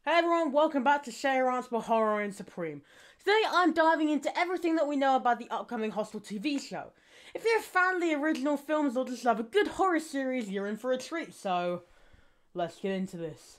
Hey everyone, welcome back to SheaRants for Horror and Supreme. Today I'm diving into everything that we know about the upcoming Hostel TV show. If you're a fan of the original films or just love a good horror series, you're in for a treat, so let's get into this.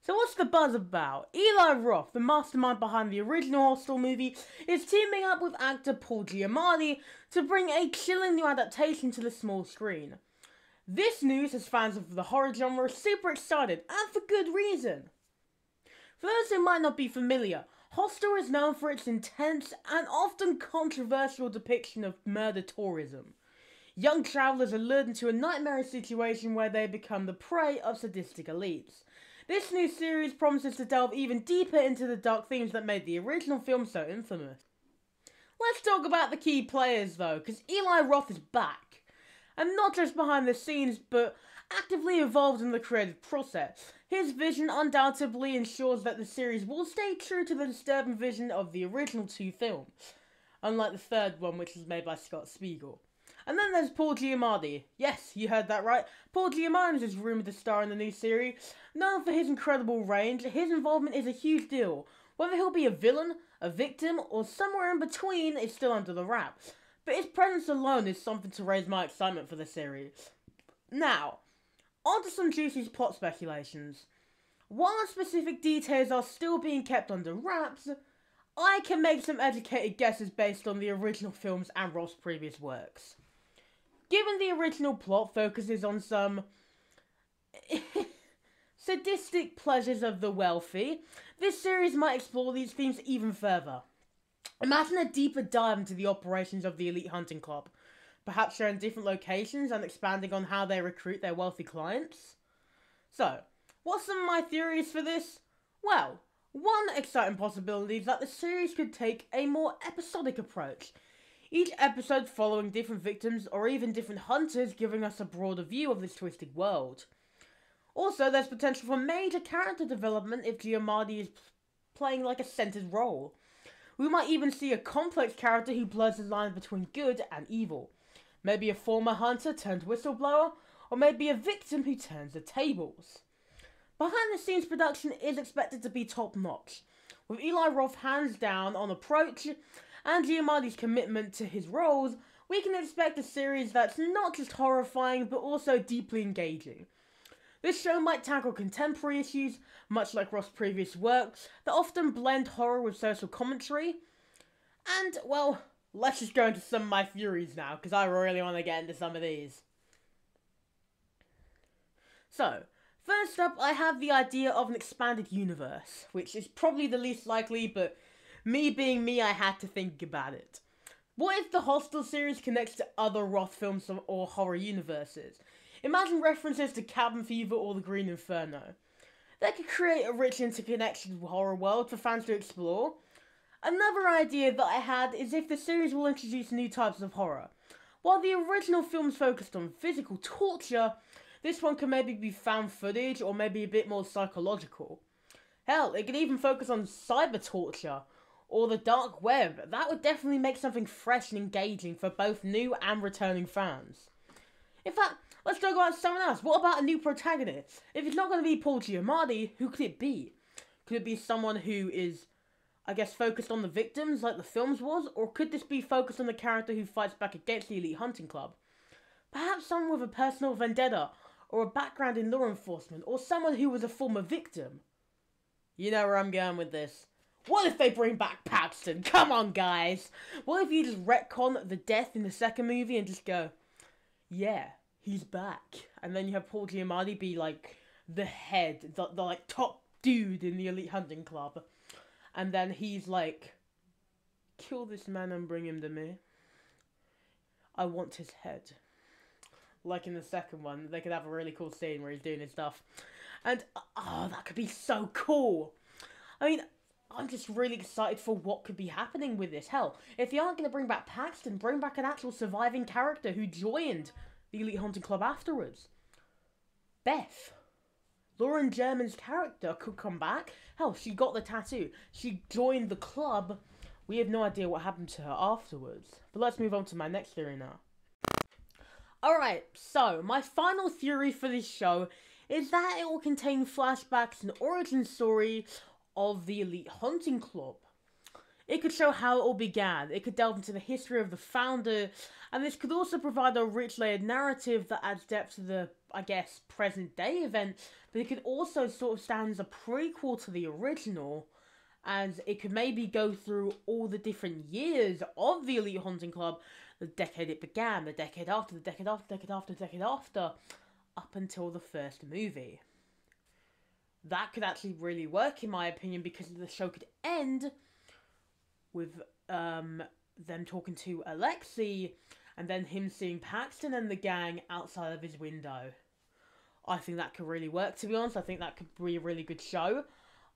So what's the buzz about? Eli Roth, the mastermind behind the original Hostel movie, is teaming up with actor Paul Giamatti to bring a chilling new adaptation to the small screen. This news has fans of the horror genre super excited, and for good reason. For those who might not be familiar, Hostel is known for its intense and often controversial depiction of murder tourism. Young travellers are lured into a nightmarish situation where they become the prey of sadistic elites. This new series promises to delve even deeper into the dark themes that made the original film so infamous. Let's talk about the key players though, because Eli Roth is back. And not just behind the scenes, but actively involved in the creative process. His vision undoubtedly ensures that the series will stay true to the disturbing vision of the original two films, unlike the third one, which was made by Scott Spiegel. And then there's Paul Giamatti. Yes, you heard that right. Paul Giamatti is rumoured to star in the new series. Known for his incredible range, his involvement is a huge deal. Whether he'll be a villain, a victim, or somewhere in between is still under the wraps. But his presence alone is something to raise my excitement for the series. Now, on to some juicy plot speculations. While specific details are still being kept under wraps, I can make some educated guesses based on the original films and Roth's previous works. Given the original plot focuses on some sadistic pleasures of the wealthy, this series might explore these themes even further. Imagine a deeper dive into the operations of the elite hunting club, perhaps showing different locations and expanding on how they recruit their wealthy clients. So, what's some of my theories for this? Well, one exciting possibility is that the series could take a more episodic approach, each episode following different victims or even different hunters, giving us a broader view of this twisted world. Also, there's potential for major character development if Giamatti is playing like a centered role. We might even see a complex character who blurs the line between good and evil. Maybe a former hunter turned whistleblower, or maybe a victim who turns the tables. Behind the scenes production is expected to be top notch, with Eli Roth hands down on approach and Giamatti's commitment to his roles. We can expect a series that's not just horrifying but also deeply engaging. This show might tackle contemporary issues, much like Roth's previous work, that often blend horror with social commentary. And, well, let's just go into some of my theories now, because I really want to get into some of these. So, first up, I have the idea of an expanded universe, which is probably the least likely, but me being me, I had to think about it. What if the Hostel series connects to other Roth films or horror universes? Imagine references to Cabin Fever or The Green Inferno. That could create a rich interconnected horror world for fans to explore. Another idea that I had is if the series will introduce new types of horror. While the original films focused on physical torture, this one could maybe be found footage or maybe a bit more psychological. Hell, it could even focus on cyber torture or the dark web. That would definitely make something fresh and engaging for both new and returning fans. In fact, let's talk about someone else. What about a new protagonist? If it's not going to be Paul Giamatti, who could it be? Could it be someone who is, I guess, focused on the victims like the films was? Or could this be focused on the character who fights back against the elite hunting club? Perhaps someone with a personal vendetta, or a background in law enforcement, or someone who was a former victim. You know where I'm going with this. What if they bring back Paxton? Come on, guys! What if you just retcon the death in the second movie and just go, yeah, he's back. And then you have Paul Giamatti be like the head, the like top dude in the elite hunting club. And then he's like, kill this man and bring him to me. I want his head. Like in the second one, they could have a really cool scene where he's doing his stuff. And, oh, that could be so cool. I mean, I'm just really excited for what could be happening with this. Hell, if you aren't going to bring back Paxton, bring back an actual surviving character who joined the Elite Hunting Club afterwards. Beth. Lauren German's character could come back. Hell, she got the tattoo. She joined the club. We have no idea what happened to her afterwards. But let's move on to my next theory now. Alright, so my final theory for this show is that it will contain flashbacks and origin story of the Elite Hunting Club. It could show how it all began, it could delve into the history of the founder, and this could also provide a rich layered narrative that adds depth to the, I guess, present day event, but it could also sort of stand as a prequel to the original, and it could maybe go through all the different years of the Elite Hunting Club, the decade it began, the decade after, the decade after, the decade after, the decade after, up until the first movie. That could actually really work, in my opinion, because the show could end with them talking to Alexei, and then him seeing Paxton and the gang outside of his window. I think that could really work, to be honest. I think that could be a really good show.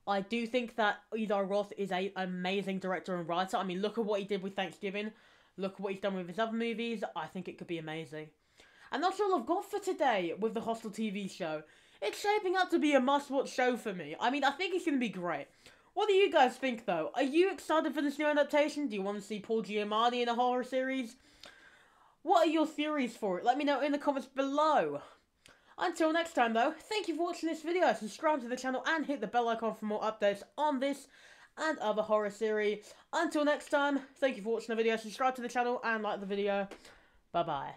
I do think that Eli Roth is an amazing director and writer. I mean, look at what he did with Thanksgiving. Look at what he's done with his other movies. I think it could be amazing. And that's all I've got for today with the Hostel TV show. It's shaping up to be a must-watch show for me. I mean, I think it's going to be great. What do you guys think, though? Are you excited for this new adaptation? Do you want to see Paul Giamatti in a horror series? What are your theories for it? Let me know in the comments below. Until next time, though, thank you for watching this video. Subscribe to the channel and hit the bell icon for more updates on this and other horror series. Until next time, thank you for watching the video. Subscribe to the channel and like the video. Bye-bye.